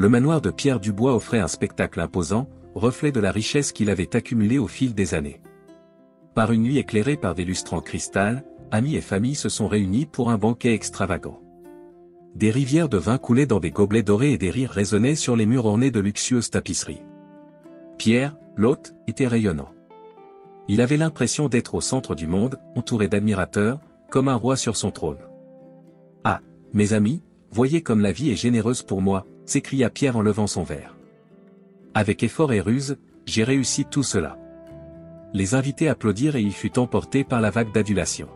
Le manoir de Pierre Dubois offrait un spectacle imposant, reflet de la richesse qu'il avait accumulée au fil des années. Par une nuit éclairée par des lustres en cristal, amis et famille se sont réunis pour un banquet extravagant. Des rivières de vin coulaient dans des gobelets dorés et des rires résonnaient sur les murs ornés de luxueuses tapisseries. Pierre, l'hôte, était rayonnant. Il avait l'impression d'être au centre du monde, entouré d'admirateurs, comme un roi sur son trône. « Ah, mes amis, voyez comme la vie est généreuse pour moi », s'écria Pierre en levant son verre. « Avec effort et ruse, j'ai réussi tout cela. » Les invités applaudirent et il fut emporté par la vague d'adulation.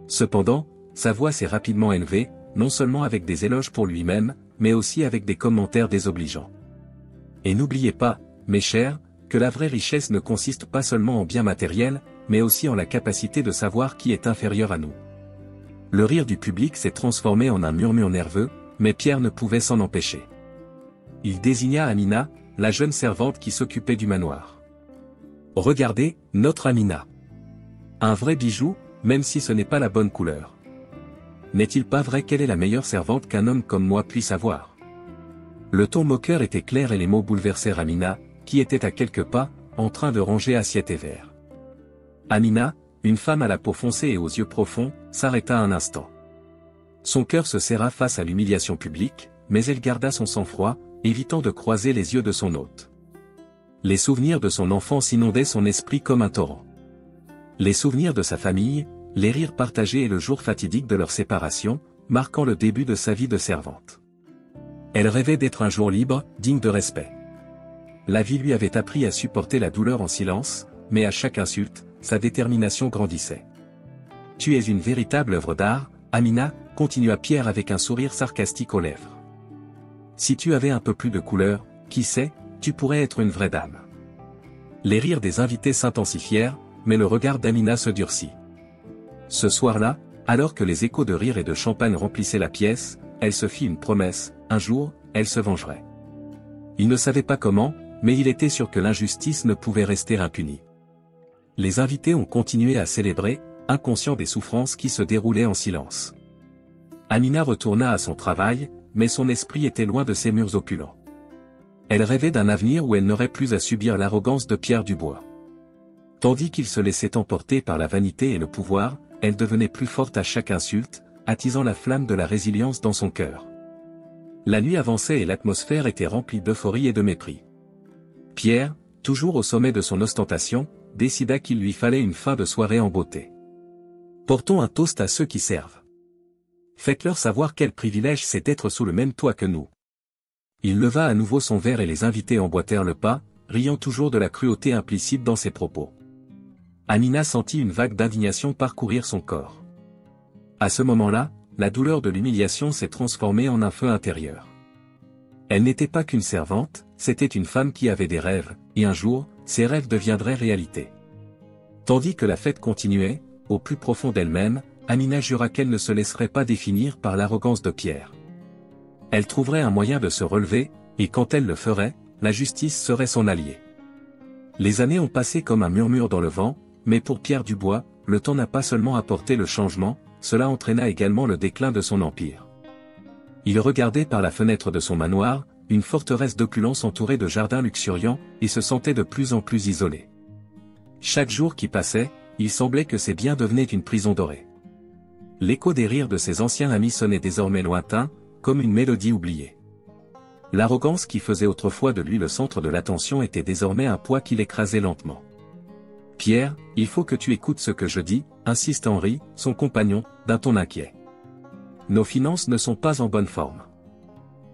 Cependant, sa voix s'est rapidement élevée, non seulement avec des éloges pour lui-même, mais aussi avec des commentaires désobligeants. Et n'oubliez pas, mes chers, que la vraie richesse ne consiste pas seulement en biens matériels, mais aussi en la capacité de savoir qui est inférieur à nous. Le rire du public s'est transformé en un murmure nerveux, mais Pierre ne pouvait s'en empêcher. Il désigna Amina, la jeune servante qui s'occupait du manoir. « Regardez, notre Amina. Un vrai bijou, même si ce n'est pas la bonne couleur. N'est-il pas vrai qu'elle est la meilleure servante qu'un homme comme moi puisse avoir ?» Le ton moqueur était clair et les mots bouleversèrent Amina, qui était à quelques pas, en train de ranger assiette et verre. Amina, une femme à la peau foncée et aux yeux profonds, s'arrêta un instant. Son cœur se serra face à l'humiliation publique, mais elle garda son sang-froid, évitant de croiser les yeux de son hôte. Les souvenirs de son enfance inondaient son esprit comme un torrent. Les souvenirs de sa famille, les rires partagés et le jour fatidique de leur séparation, marquant le début de sa vie de servante. Elle rêvait d'être un jour libre, digne de respect. La vie lui avait appris à supporter la douleur en silence, mais à chaque insulte, sa détermination grandissait. « Tu es une véritable œuvre d'art, Amina », continua Pierre avec un sourire sarcastique aux lèvres. « Si tu avais un peu plus de couleur, qui sait, tu pourrais être une vraie dame. » Les rires des invités s'intensifièrent, mais le regard d'Amina se durcit. Ce soir-là, alors que les échos de rire et de champagne remplissaient la pièce, elle se fit une promesse, un jour, elle se vengerait. Il ne savait pas comment, mais il était sûr que l'injustice ne pouvait rester impunie. Les invités ont continué à célébrer, inconscients des souffrances qui se déroulaient en silence. Amina retourna à son travail, mais son esprit était loin de ces murs opulents. Elle rêvait d'un avenir où elle n'aurait plus à subir l'arrogance de Pierre Dubois. Tandis qu'il se laissait emporter par la vanité et le pouvoir, elle devenait plus forte à chaque insulte, attisant la flamme de la résilience dans son cœur. La nuit avançait et l'atmosphère était remplie d'euphorie et de mépris. Pierre, toujours au sommet de son ostentation, décida qu'il lui fallait une fin de soirée en beauté. Portons un toast à ceux qui servent. Faites-leur savoir quel privilège c'est d'être sous le même toit que nous. Il leva à nouveau son verre et les invités emboîtèrent le pas, riant toujours de la cruauté implicite dans ses propos. Amina sentit une vague d'indignation parcourir son corps. À ce moment-là, la douleur de l'humiliation s'est transformée en un feu intérieur. Elle n'était pas qu'une servante, c'était une femme qui avait des rêves, et un jour, ces rêves deviendraient réalité. Tandis que la fête continuait, au plus profond d'elle-même, Amina jura qu'elle ne se laisserait pas définir par l'arrogance de Pierre. Elle trouverait un moyen de se relever, et quand elle le ferait, la justice serait son allié. Les années ont passé comme un murmure dans le vent, mais pour Pierre Dubois, le temps n'a pas seulement apporté le changement, cela entraîna également le déclin de son empire. Il regardait par la fenêtre de son manoir, une forteresse d'opulence entourée de jardins luxuriants, et se sentait de plus en plus isolé. Chaque jour qui passait, il semblait que ses biens devenaient une prison dorée. L'écho des rires de ses anciens amis sonnait désormais lointain, comme une mélodie oubliée. L'arrogance qui faisait autrefois de lui le centre de l'attention était désormais un poids qui l'écrasait lentement. « Pierre, il faut que tu écoutes ce que je dis », insiste Henri, son compagnon, d'un ton inquiet. « Nos finances ne sont pas en bonne forme.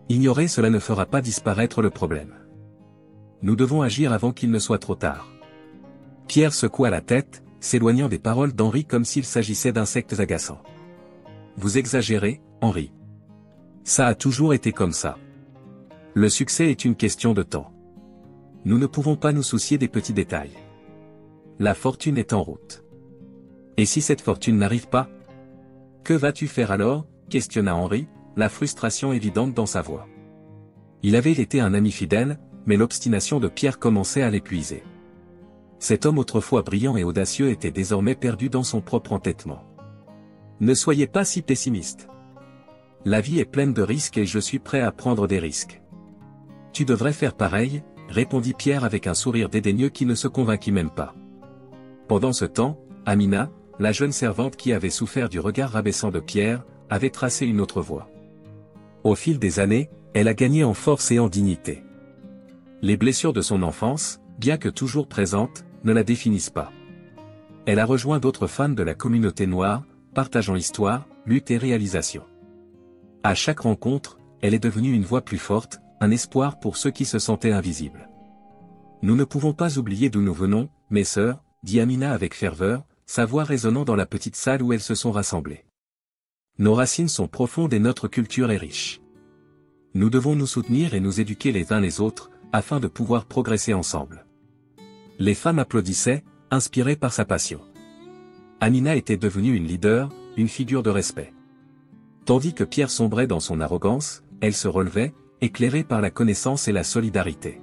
Ignorer cela ne fera pas disparaître le problème. Nous devons agir avant qu'il ne soit trop tard. » Pierre secoua la tête, s'éloignant des paroles d'Henri comme s'il s'agissait d'insectes agaçants. « Vous exagérez, Henri. Ça a toujours été comme ça. Le succès est une question de temps. Nous ne pouvons pas nous soucier des petits détails. La fortune est en route. Et si cette fortune n'arrive pas? Que vas-tu faire alors? Questionna Henri, la frustration évidente dans sa voix. Il avait été un ami fidèle, mais l'obstination de Pierre commençait à l'épuiser. Cet homme autrefois brillant et audacieux était désormais perdu dans son propre entêtement. Ne soyez pas si pessimiste. La vie est pleine de risques et je suis prêt à prendre des risques. Tu devrais faire pareil, répondit Pierre avec un sourire dédaigneux qui ne se convainquit même pas. Pendant ce temps, Amina, la jeune servante qui avait souffert du regard rabaissant de Pierre, avait tracé une autre voie. Au fil des années, elle a gagné en force et en dignité. Les blessures de son enfance, bien que toujours présentes, ne la définissent pas. Elle a rejoint d'autres fans de la communauté noire, partageant histoire, lutte et réalisation. À chaque rencontre, elle est devenue une voix plus forte, un espoir pour ceux qui se sentaient invisibles. Nous ne pouvons pas oublier d'où nous venons, mes sœurs, dit Amina avec ferveur, sa voix résonnant dans la petite salle où elles se sont rassemblées. Nos racines sont profondes et notre culture est riche. Nous devons nous soutenir et nous éduquer les uns les autres, afin de pouvoir progresser ensemble. Les femmes applaudissaient, inspirées par sa passion. Amina était devenue une leader, une figure de respect. Tandis que Pierre sombrait dans son arrogance, elle se relevait, éclairée par la connaissance et la solidarité.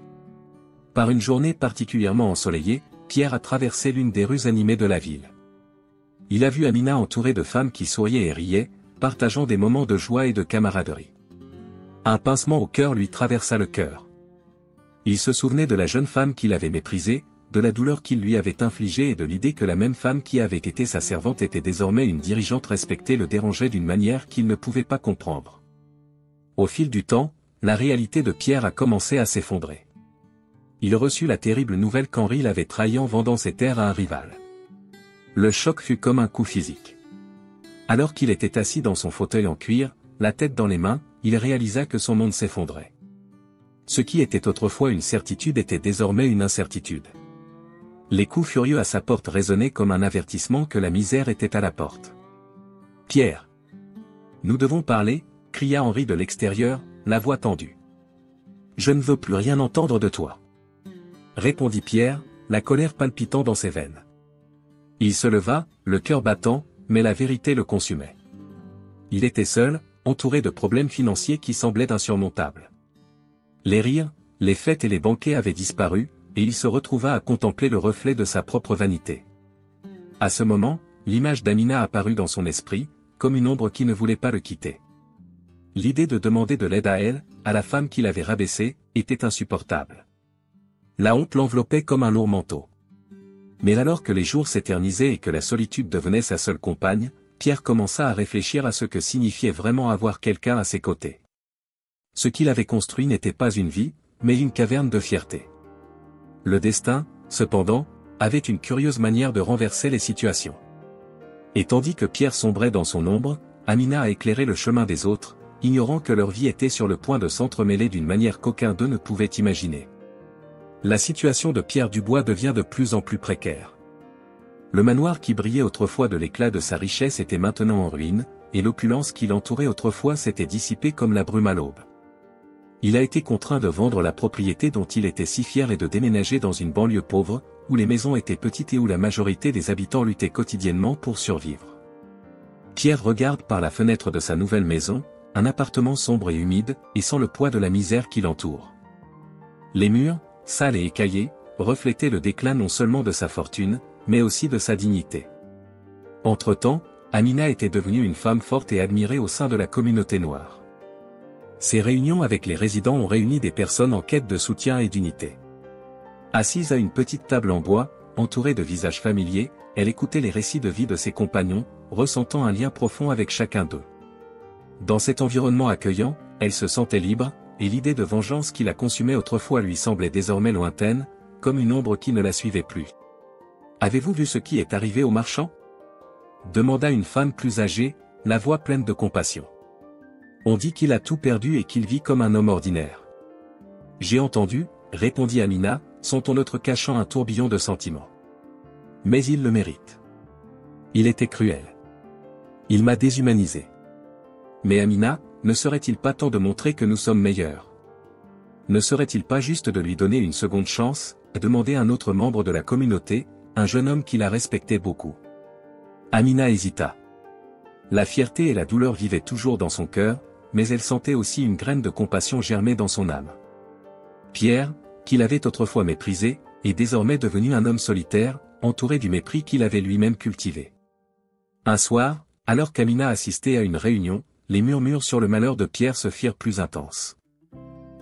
Par une journée particulièrement ensoleillée, Pierre a traversé l'une des rues animées de la ville. Il a vu Amina entourée de femmes qui souriaient et riaient, partageant des moments de joie et de camaraderie. Un pincement au cœur lui traversa le cœur. Il se souvenait de la jeune femme qu'il avait méprisée, de la douleur qu'il lui avait infligée et de l'idée que la même femme qui avait été sa servante était désormais une dirigeante respectée le dérangeait d'une manière qu'il ne pouvait pas comprendre. Au fil du temps, la réalité de Pierre a commencé à s'effondrer. Il reçut la terrible nouvelle qu'Henri l'avait trahi en vendant ses terres à un rival. Le choc fut comme un coup physique. Alors qu'il était assis dans son fauteuil en cuir, la tête dans les mains, il réalisa que son monde s'effondrait. Ce qui était autrefois une certitude était désormais une incertitude. Les coups furieux à sa porte résonnaient comme un avertissement que la misère était à la porte. « Pierre ! Nous devons parler !» cria Henri de l'extérieur, la voix tendue. « Je ne veux plus rien entendre de toi. » répondit Pierre, la colère palpitant dans ses veines. Il se leva, le cœur battant, mais la vérité le consumait. Il était seul, entouré de problèmes financiers qui semblaient insurmontables. Les rires, les fêtes et les banquets avaient disparu, et il se retrouva à contempler le reflet de sa propre vanité. À ce moment, l'image d'Amina apparut dans son esprit, comme une ombre qui ne voulait pas le quitter. L'idée de demander de l'aide à elle, à la femme qu'il avait rabaissée, était insupportable. La honte l'enveloppait comme un lourd manteau. Mais alors que les jours s'éternisaient et que la solitude devenait sa seule compagne, Pierre commença à réfléchir à ce que signifiait vraiment avoir quelqu'un à ses côtés. Ce qu'il avait construit n'était pas une vie, mais une caverne de fierté. Le destin, cependant, avait une curieuse manière de renverser les situations. Et tandis que Pierre sombrait dans son ombre, Amina a éclairé le chemin des autres, ignorant que leur vie était sur le point de s'entremêler d'une manière qu'aucun d'eux ne pouvait imaginer. La situation de Pierre Dubois devient de plus en plus précaire. Le manoir qui brillait autrefois de l'éclat de sa richesse était maintenant en ruine, et l'opulence qui l'entourait autrefois s'était dissipée comme la brume à l'aube. Il a été contraint de vendre la propriété dont il était si fier et de déménager dans une banlieue pauvre, où les maisons étaient petites et où la majorité des habitants luttaient quotidiennement pour survivre. Pierre regarde par la fenêtre de sa nouvelle maison, un appartement sombre et humide, et sans le poids de la misère qui l'entoure. Les murs, sales et écaillés, reflétaient le déclin non seulement de sa fortune, mais aussi de sa dignité. Entre-temps, Amina était devenue une femme forte et admirée au sein de la communauté noire. Ces réunions avec les résidents ont réuni des personnes en quête de soutien et d'unité. Assise à une petite table en bois, entourée de visages familiers, elle écoutait les récits de vie de ses compagnons, ressentant un lien profond avec chacun d'eux. Dans cet environnement accueillant, elle se sentait libre, et l'idée de vengeance qui la consumait autrefois lui semblait désormais lointaine, comme une ombre qui ne la suivait plus. « Avez-vous vu ce qui est arrivé au marchand ?» demanda une femme plus âgée, la voix pleine de compassion. « On dit qu'il a tout perdu et qu'il vit comme un homme ordinaire. »« J'ai entendu, » répondit Amina, son ton neutre cachant un tourbillon de sentiments. « Mais il le mérite. Il était cruel. Il m'a déshumanisé. Mais Amina, ne serait-il pas temps de montrer que nous sommes meilleurs? Ne serait-il pas juste de lui donner une seconde chance, demandait un autre membre de la communauté, un jeune homme qui la respectait beaucoup. Amina hésita. La fierté et la douleur vivaient toujours dans son cœur, mais elle sentait aussi une graine de compassion germer dans son âme. Pierre, qu'il avait autrefois méprisé, est désormais devenu un homme solitaire, entouré du mépris qu'il avait lui-même cultivé. Un soir, alors qu'Amina assistait à une réunion, les murmures sur le malheur de Pierre se firent plus intenses.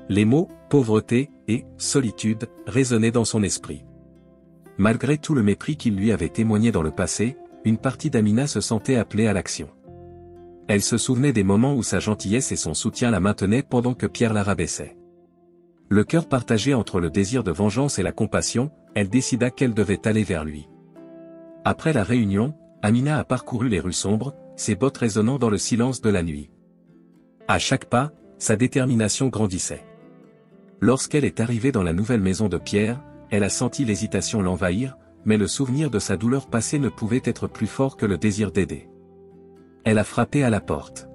Les mots « pauvreté » et « solitude » résonnaient dans son esprit. Malgré tout le mépris qu'il lui avait témoigné dans le passé, une partie d'Amina se sentait appelée à l'action. Elle se souvenait des moments où sa gentillesse et son soutien la maintenaient pendant que Pierre la rabaissait. Le cœur partagé entre le désir de vengeance et la compassion, elle décida qu'elle devait aller vers lui. Après la réunion, Amina a parcouru les rues sombres, ses bottes résonnant dans le silence de la nuit. À chaque pas, sa détermination grandissait. Lorsqu'elle est arrivée dans la nouvelle maison de Pierre, elle a senti l'hésitation l'envahir, mais le souvenir de sa douleur passée ne pouvait être plus fort que le désir d'aider. Elle a frappé à la porte.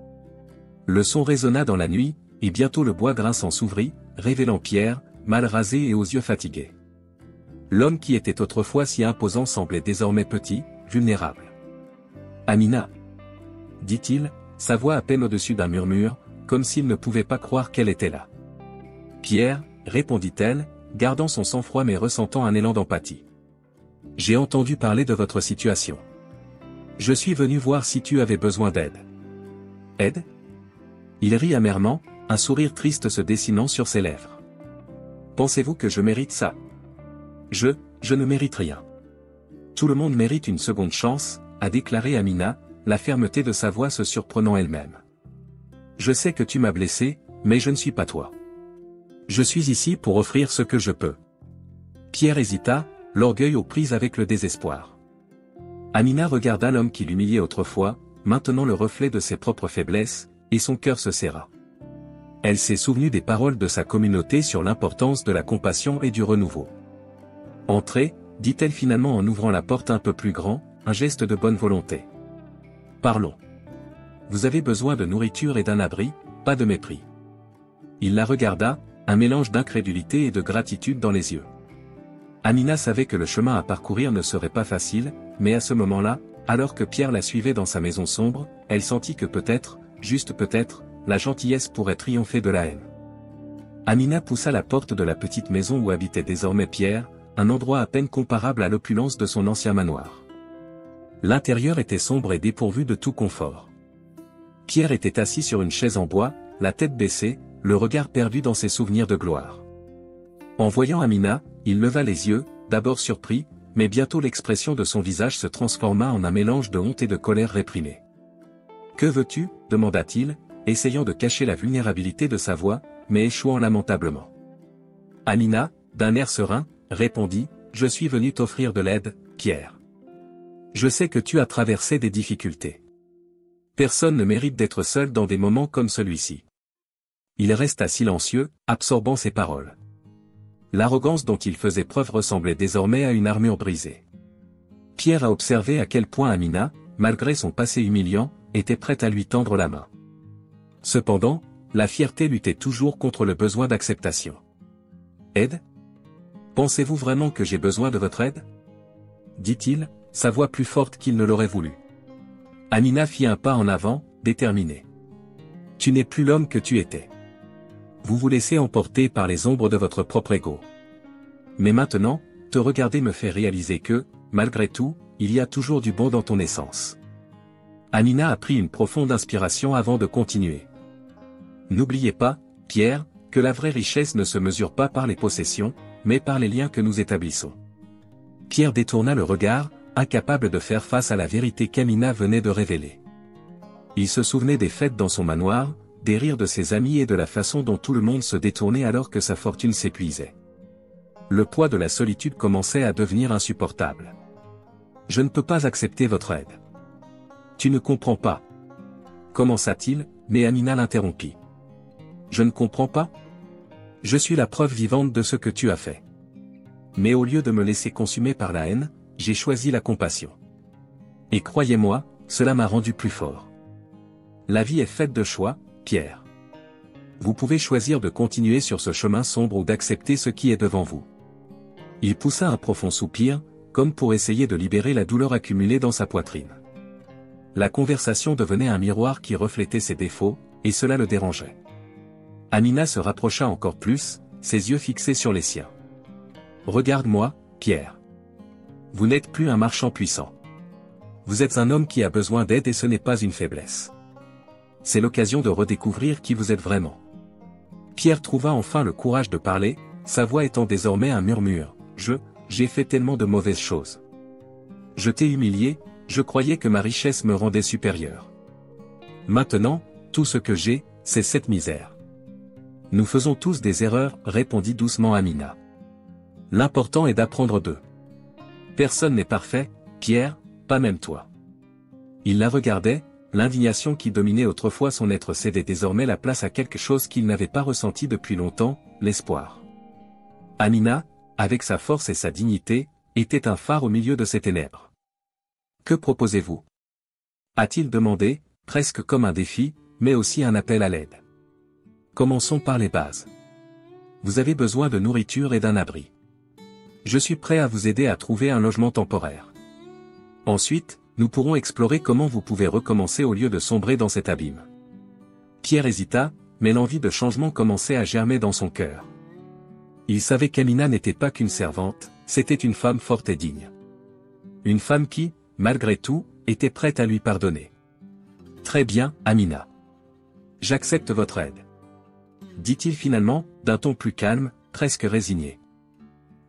Le son résonna dans la nuit, et bientôt le bois grinçant s'ouvrit, révélant Pierre, mal rasé et aux yeux fatigués. L'homme qui était autrefois si imposant semblait désormais petit, vulnérable. « Amina » dit-il, sa voix à peine au-dessus d'un murmure, comme s'il ne pouvait pas croire qu'elle était là. « Pierre » répondit-elle, gardant son sang-froid mais ressentant un élan d'empathie. « J'ai entendu parler de votre situation. Je suis venu voir si tu avais besoin d'aide. » « Aide » Il rit amèrement, un sourire triste se dessinant sur ses lèvres. « Pensez-vous que je mérite ça ? Je ne mérite rien. Tout le monde mérite une seconde chance, » a déclaré Amina, la fermeté de sa voix se surprenant elle-même. « Je sais que tu m'as blessé, mais je ne suis pas toi. Je suis ici pour offrir ce que je peux. » Pierre hésita, l'orgueil aux prises avec le désespoir. Amina regarda l'homme qui l'humiliait autrefois, maintenant le reflet de ses propres faiblesses, et son cœur se serra. Elle s'est souvenue des paroles de sa communauté sur l'importance de la compassion et du renouveau. « Entrez » dit-elle finalement en ouvrant la porte un peu plus grand, un geste de bonne volonté. « Parlons. Vous avez besoin de nourriture et d'un abri, pas de mépris. » Il la regarda, un mélange d'incrédulité et de gratitude dans les yeux. Amina savait que le chemin à parcourir ne serait pas facile, mais à ce moment-là, alors que Pierre la suivait dans sa maison sombre, elle sentit que peut-être, juste peut-être, la gentillesse pourrait triompher de la haine. Amina poussa la porte de la petite maison où habitait désormais Pierre, un endroit à peine comparable à l'opulence de son ancien manoir. L'intérieur était sombre et dépourvu de tout confort. Pierre était assis sur une chaise en bois, la tête baissée, le regard perdu dans ses souvenirs de gloire. En voyant Amina, il leva les yeux, d'abord surpris, mais bientôt l'expression de son visage se transforma en un mélange de honte et de colère réprimée. « Que veux-tu » demanda-t-il, essayant de cacher la vulnérabilité de sa voix, mais échouant lamentablement. Amina, d'un air serein, répondit « Je suis venu t'offrir de l'aide, Pierre. Je sais que tu as traversé des difficultés. Personne ne mérite d'être seul dans des moments comme celui-ci. » Il resta silencieux, absorbant ses paroles. L'arrogance dont il faisait preuve ressemblait désormais à une armure brisée. Pierre a observé à quel point Amina, malgré son passé humiliant, était prête à lui tendre la main. Cependant, la fierté luttait toujours contre le besoin d'acceptation. « Aide ? Pensez-vous vraiment que j'ai besoin de votre aide ?» dit-il, sa voix plus forte qu'il ne l'aurait voulu. Amina fit un pas en avant, déterminée. « Tu n'es plus l'homme que tu étais. Vous vous laissez emporter par les ombres de votre propre ego. Mais maintenant, te regarder me fait réaliser que, malgré tout, il y a toujours du bon dans ton essence. » Amina a pris une profonde inspiration avant de continuer. « N'oubliez pas, Pierre, que la vraie richesse ne se mesure pas par les possessions, mais par les liens que nous établissons. » Pierre détourna le regard, incapable de faire face à la vérité qu'Amina venait de révéler. Il se souvenait des fêtes dans son manoir, des rires de ses amis et de la façon dont tout le monde se détournait alors que sa fortune s'épuisait. Le poids de la solitude commençait à devenir insupportable. « Je ne peux pas accepter votre aide. »« Tu ne comprends pas. » commença-t-il, mais Amina l'interrompit. « Je ne comprends pas ? Je suis la preuve vivante de ce que tu as fait. Mais au lieu de me laisser consumer par la haine, j'ai choisi la compassion. Et croyez-moi, cela m'a rendu plus fort. La vie est faite de choix, Pierre. Vous pouvez choisir de continuer sur ce chemin sombre ou d'accepter ce qui est devant vous. » Il poussa un profond soupir, comme pour essayer de libérer la douleur accumulée dans sa poitrine. La conversation devenait un miroir qui reflétait ses défauts, et cela le dérangeait. Amina se rapprocha encore plus, ses yeux fixés sur les siens. « Regarde-moi, Pierre. Vous n'êtes plus un marchand puissant. Vous êtes un homme qui a besoin d'aide et ce n'est pas une faiblesse. C'est l'occasion de redécouvrir qui vous êtes vraiment. Pierre trouva enfin le courage de parler, sa voix étant désormais un murmure. J'ai fait tellement de mauvaises choses. Je t'ai humilié, je croyais que ma richesse me rendait supérieur. Maintenant, tout ce que j'ai, c'est cette misère. Nous faisons tous des erreurs, répondit doucement Amina. L'important est d'apprendre d'eux. Personne n'est parfait, Pierre, pas même toi. Il la regardait, l'indignation qui dominait autrefois son être cédait désormais la place à quelque chose qu'il n'avait pas ressenti depuis longtemps, l'espoir. Amina, avec sa force et sa dignité, était un phare au milieu de ces ténèbres. Que proposez-vous? A-t-il demandé, presque comme un défi, mais aussi un appel à l'aide. Commençons par les bases. Vous avez besoin de nourriture et d'un abri. Je suis prêt à vous aider à trouver un logement temporaire. Ensuite, nous pourrons explorer comment vous pouvez recommencer au lieu de sombrer dans cet abîme. Pierre hésita, mais l'envie de changement commençait à germer dans son cœur. Il savait qu'Amina n'était pas qu'une servante, c'était une femme forte et digne. Une femme qui, malgré tout, était prête à lui pardonner. Très bien, Amina. J'accepte votre aide. Dit-il finalement, d'un ton plus calme, presque résigné.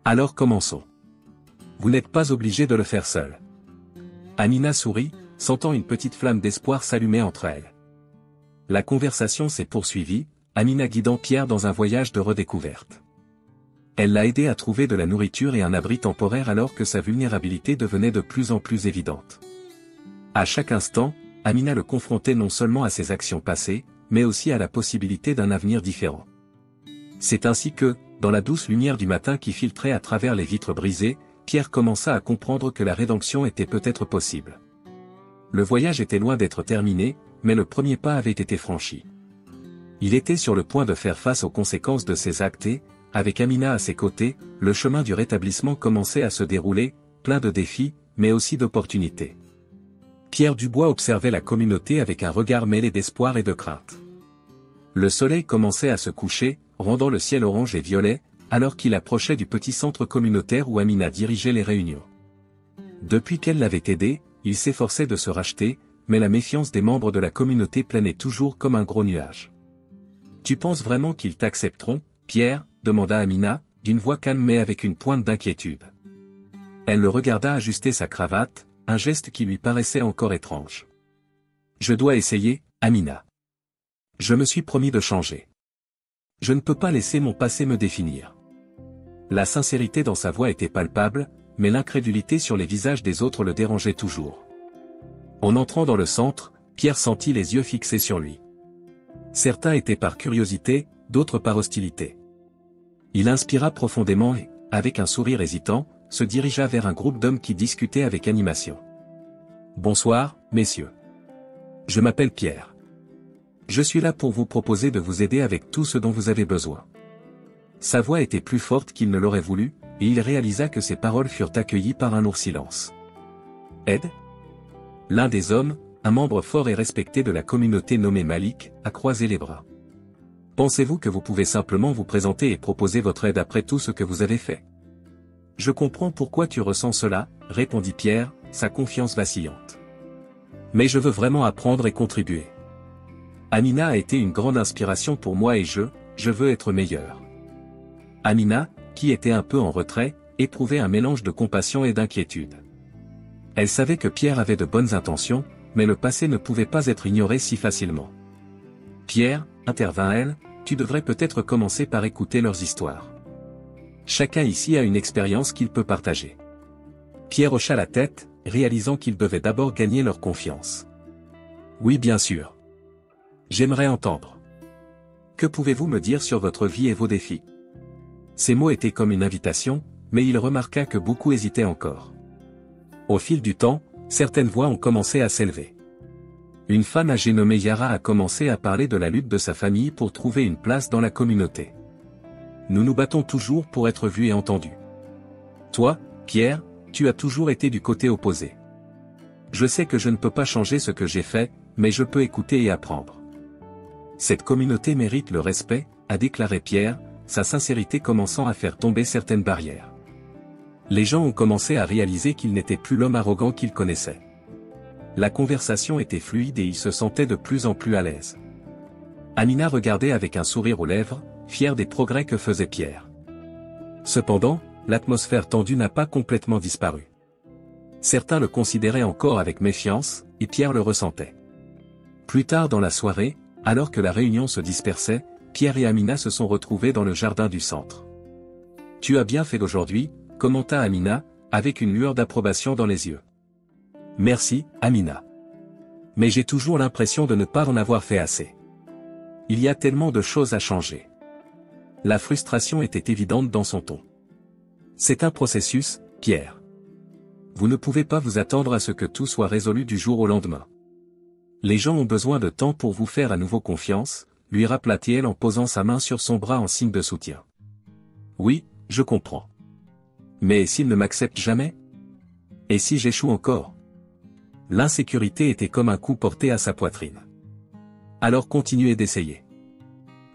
Alors commençons. Vous n'êtes pas obligé de le faire seul. Amina sourit, sentant une petite flamme d'espoir s'allumer entre elles. La conversation s'est poursuivie, Amina guidant Pierre dans un voyage de redécouverte. Elle l'a aidé à trouver de la nourriture et un abri temporaire alors que sa vulnérabilité devenait de plus en plus évidente. À chaque instant, Amina le confrontait non seulement à ses actions passées, mais aussi à la possibilité d'un avenir différent. C'est ainsi que, dans la douce lumière du matin qui filtrait à travers les vitres brisées, Pierre commença à comprendre que la rédemption était peut-être possible. Le voyage était loin d'être terminé, mais le premier pas avait été franchi. Il était sur le point de faire face aux conséquences de ses actes et, avec Amina à ses côtés, le chemin du rétablissement commençait à se dérouler, plein de défis, mais aussi d'opportunités. Pierre Dubois observait la communauté avec un regard mêlé d'espoir et de crainte. Le soleil commençait à se coucher, rendant le ciel orange et violet, alors qu'il approchait du petit centre communautaire où Amina dirigeait les réunions. Depuis qu'elle l'avait aidé, il s'efforçait de se racheter, mais la méfiance des membres de la communauté planait toujours comme un gros nuage. « Tu penses vraiment qu'ils t'accepteront, Pierre ?» demanda Amina, d'une voix calme mais avec une pointe d'inquiétude. Elle le regarda ajuster sa cravate, un geste qui lui paraissait encore étrange. « Je dois essayer, Amina. Je me suis promis de changer. Je ne peux pas laisser mon passé me définir. » La sincérité dans sa voix était palpable, mais l'incrédulité sur les visages des autres le dérangeait toujours. En entrant dans le centre, Pierre sentit les yeux fixés sur lui. Certains étaient par curiosité, d'autres par hostilité. Il inspira profondément et, avec un sourire hésitant, se dirigea vers un groupe d'hommes qui discutaient avec animation. « Bonsoir, messieurs. Je m'appelle Pierre. Je suis là pour vous proposer de vous aider avec tout ce dont vous avez besoin. » Sa voix était plus forte qu'il ne l'aurait voulu, et il réalisa que ses paroles furent accueillies par un lourd silence. « Aide ?» L'un des hommes, un membre fort et respecté de la communauté nommé Malik, a croisé les bras. « Pensez-vous que vous pouvez simplement vous présenter et proposer votre aide après tout ce que vous avez fait ? » « Je comprends pourquoi tu ressens cela, » répondit Pierre, sa confiance vacillante. « Mais je veux vraiment apprendre et contribuer. Amina a été une grande inspiration pour moi et je veux être meilleur. » Amina, qui était un peu en retrait, éprouvait un mélange de compassion et d'inquiétude. Elle savait que Pierre avait de bonnes intentions, mais le passé ne pouvait pas être ignoré si facilement. « Pierre, » intervint-elle, « tu devrais peut-être commencer par écouter leurs histoires. Chacun ici a une expérience qu'il peut partager. » Pierre hocha la tête, réalisant qu'il devait d'abord gagner leur confiance. « Oui, bien sûr. J'aimerais entendre. Que pouvez-vous me dire sur votre vie et vos défis ?» Ces mots étaient comme une invitation, mais il remarqua que beaucoup hésitaient encore. Au fil du temps, certaines voix ont commencé à s'élever. Une femme âgée nommée Yara a commencé à parler de la lutte de sa famille pour trouver une place dans la communauté. « Nous nous battons toujours pour être vus et entendus. Toi, Pierre, tu as toujours été du côté opposé. Je sais que je ne peux pas changer ce que j'ai fait, mais je peux écouter et apprendre. Cette communauté mérite le respect, » a déclaré Pierre, sa sincérité commençant à faire tomber certaines barrières. Les gens ont commencé à réaliser qu'il n'était plus l'homme arrogant qu'ils connaissaient. La conversation était fluide et il se sentait de plus en plus à l'aise. Amina regardait avec un sourire aux lèvres, fiers des progrès que faisait Pierre. Cependant, l'atmosphère tendue n'a pas complètement disparu. Certains le considéraient encore avec méfiance, et Pierre le ressentait. Plus tard dans la soirée, alors que la réunion se dispersait, Pierre et Amina se sont retrouvés dans le jardin du centre. « Tu as bien fait d'aujourd'hui », commenta Amina, avec une lueur d'approbation dans les yeux. « Merci, Amina. Mais j'ai toujours l'impression de ne pas en avoir fait assez. Il y a tellement de choses à changer. » La frustration était évidente dans son ton. « C'est un processus, Pierre. Vous ne pouvez pas vous attendre à ce que tout soit résolu du jour au lendemain. Les gens ont besoin de temps pour vous faire à nouveau confiance, lui rappela-t-elle en posant sa main sur son bras en signe de soutien. Oui, je comprends. Mais s'il ne m'accepte jamais? Et si j'échoue encore? L'insécurité était comme un coup porté à sa poitrine. Alors continuez d'essayer.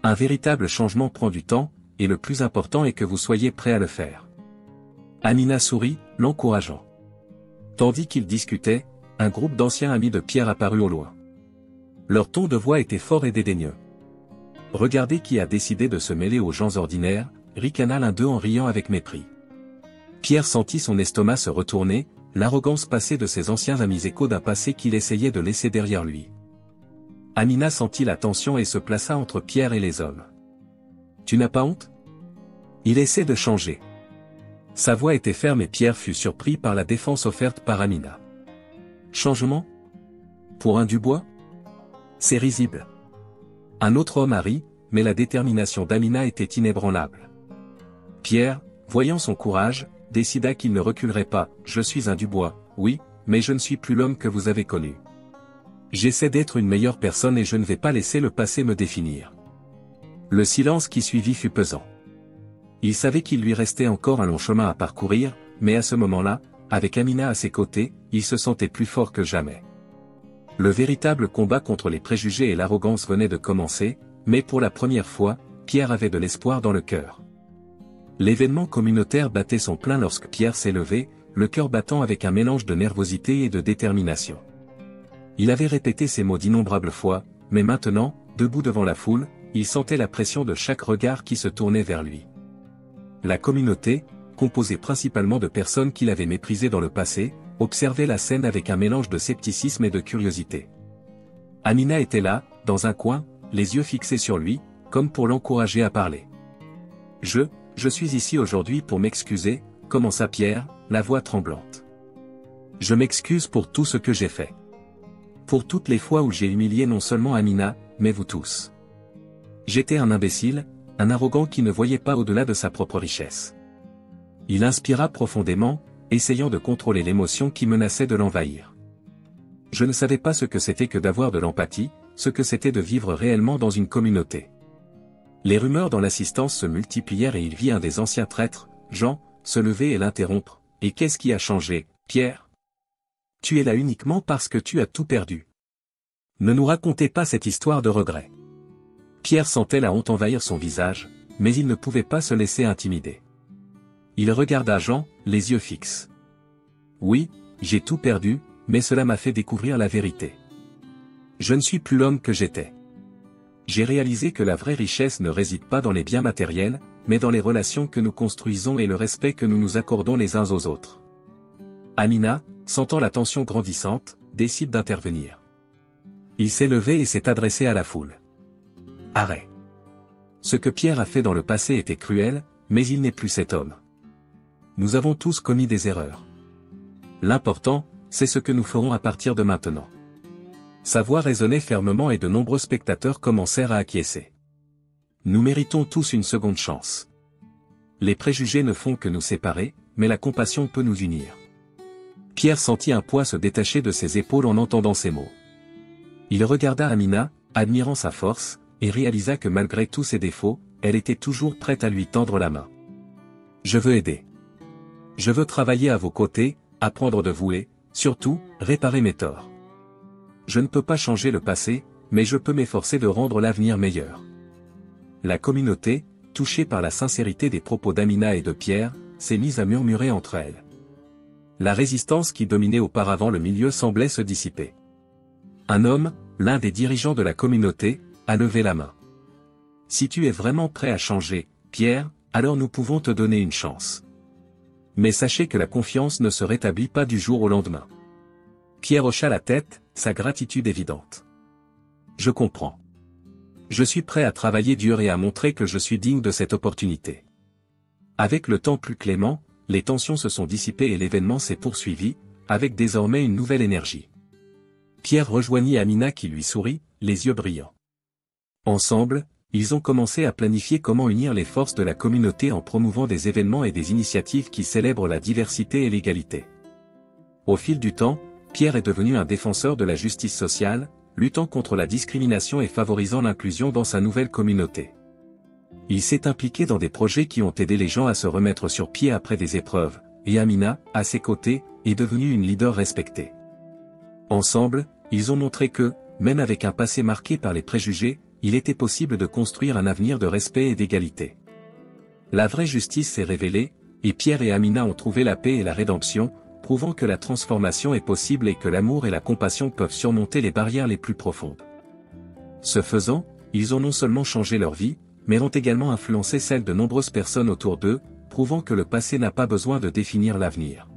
Un véritable changement prend du temps, et le plus important est que vous soyez prêt à le faire. Amina sourit, l'encourageant. Tandis qu'ils discutaient, un groupe d'anciens amis de Pierre apparut au loin. Leur ton de voix était fort et dédaigneux. « Regardez qui a décidé de se mêler aux gens ordinaires », ricana l'un d'eux en riant avec mépris. Pierre sentit son estomac se retourner, l'arrogance passée de ses anciens amis écho d'un passé qu'il essayait de laisser derrière lui. Amina sentit la tension et se plaça entre Pierre et les hommes. « Tu n'as pas honte? Il essaie de changer. » Sa voix était ferme et Pierre fut surpris par la défense offerte par Amina. « Changement? Pour un Dubois? C'est risible. » Un autre homme a ri, mais la détermination d'Amina était inébranlable. Pierre, voyant son courage, décida qu'il ne reculerait pas. « Je suis un Dubois, oui, mais je ne suis plus l'homme que vous avez connu. J'essaie d'être une meilleure personne et je ne vais pas laisser le passé me définir. » Le silence qui suivit fut pesant. Il savait qu'il lui restait encore un long chemin à parcourir, mais à ce moment-là, avec Amina à ses côtés, il se sentait plus fort que jamais. Le véritable combat contre les préjugés et l'arrogance venait de commencer, mais pour la première fois, Pierre avait de l'espoir dans le cœur. L'événement communautaire battait son plein lorsque Pierre s'est levé, le cœur battant avec un mélange de nervosité et de détermination. Il avait répété ces mots d'innombrables fois, mais maintenant, debout devant la foule, il sentait la pression de chaque regard qui se tournait vers lui. La communauté, composée principalement de personnes qu'il avait méprisées dans le passé, observait la scène avec un mélange de scepticisme et de curiosité. Amina était là, dans un coin, les yeux fixés sur lui, comme pour l'encourager à parler. « Je suis ici aujourd'hui pour m'excuser », commença Pierre, la voix tremblante. « Je m'excuse pour tout ce que j'ai fait. Pour toutes les fois où j'ai humilié non seulement Amina, mais vous tous. J'étais un imbécile, un arrogant qui ne voyait pas au-delà de sa propre richesse. » Il inspira profondément, essayant de contrôler l'émotion qui menaçait de l'envahir. « Je ne savais pas ce que c'était que d'avoir de l'empathie, ce que c'était de vivre réellement dans une communauté. » Les rumeurs dans l'assistance se multiplièrent et il vit un des anciens traîtres, Jean, se lever et l'interrompre. « Et qu'est-ce qui a changé, Pierre? Tu es là uniquement parce que tu as tout perdu. Ne nous racontez pas cette histoire de regret. » Pierre sentait la honte envahir son visage, mais il ne pouvait pas se laisser intimider. Il regarda Jean, les yeux fixes. « Oui, j'ai tout perdu, mais cela m'a fait découvrir la vérité. Je ne suis plus l'homme que j'étais. J'ai réalisé que la vraie richesse ne réside pas dans les biens matériels, mais dans les relations que nous construisons et le respect que nous nous accordons les uns aux autres. » Amina, sentant la tension grandissante, décide d'intervenir. Il s'est levé et s'est adressé à la foule. « Arrête. Ce que Pierre a fait dans le passé était cruel, mais il n'est plus cet homme. Nous avons tous commis des erreurs. L'important, c'est ce que nous ferons à partir de maintenant. » Sa voix résonnait fermement et de nombreux spectateurs commencèrent à acquiescer. Nous méritons tous une seconde chance. Les préjugés ne font que nous séparer, mais la compassion peut nous unir. Pierre sentit un poids se détacher de ses épaules en entendant ces mots. Il regarda Amina, admirant sa force, et réalisa que malgré tous ses défauts, elle était toujours prête à lui tendre la main. « Je veux aider. Je veux travailler à vos côtés, apprendre de vous et, surtout, réparer mes torts. Je ne peux pas changer le passé, mais je peux m'efforcer de rendre l'avenir meilleur. » La communauté, touchée par la sincérité des propos d'Amina et de Pierre, s'est mise à murmurer entre elles. La résistance qui dominait auparavant le milieu semblait se dissiper. Un homme, l'un des dirigeants de la communauté, a levé la main. « Si tu es vraiment prêt à changer, Pierre, alors nous pouvons te donner une chance. Mais sachez que la confiance ne se rétablit pas du jour au lendemain. Pierre hocha la tête, sa gratitude évidente. Je comprends. Je suis prêt à travailler dur et à montrer que je suis digne de cette opportunité. Avec le temps plus clément, les tensions se sont dissipées et l'événement s'est poursuivi, avec désormais une nouvelle énergie. Pierre rejoignit Amina qui lui sourit, les yeux brillants. Ensemble, ils ont commencé à planifier comment unir les forces de la communauté en promouvant des événements et des initiatives qui célèbrent la diversité et l'égalité. Au fil du temps, Pierre est devenu un défenseur de la justice sociale, luttant contre la discrimination et favorisant l'inclusion dans sa nouvelle communauté. Il s'est impliqué dans des projets qui ont aidé les gens à se remettre sur pied après des épreuves, et Amina, à ses côtés, est devenue une leader respectée. Ensemble, ils ont montré que, même avec un passé marqué par les préjugés, il était possible de construire un avenir de respect et d'égalité. La vraie justice s'est révélée, et Pierre et Amina ont trouvé la paix et la rédemption, prouvant que la transformation est possible et que l'amour et la compassion peuvent surmonter les barrières les plus profondes. Ce faisant, ils ont non seulement changé leur vie, mais ont également influencé celle de nombreuses personnes autour d'eux, prouvant que le passé n'a pas besoin de définir l'avenir.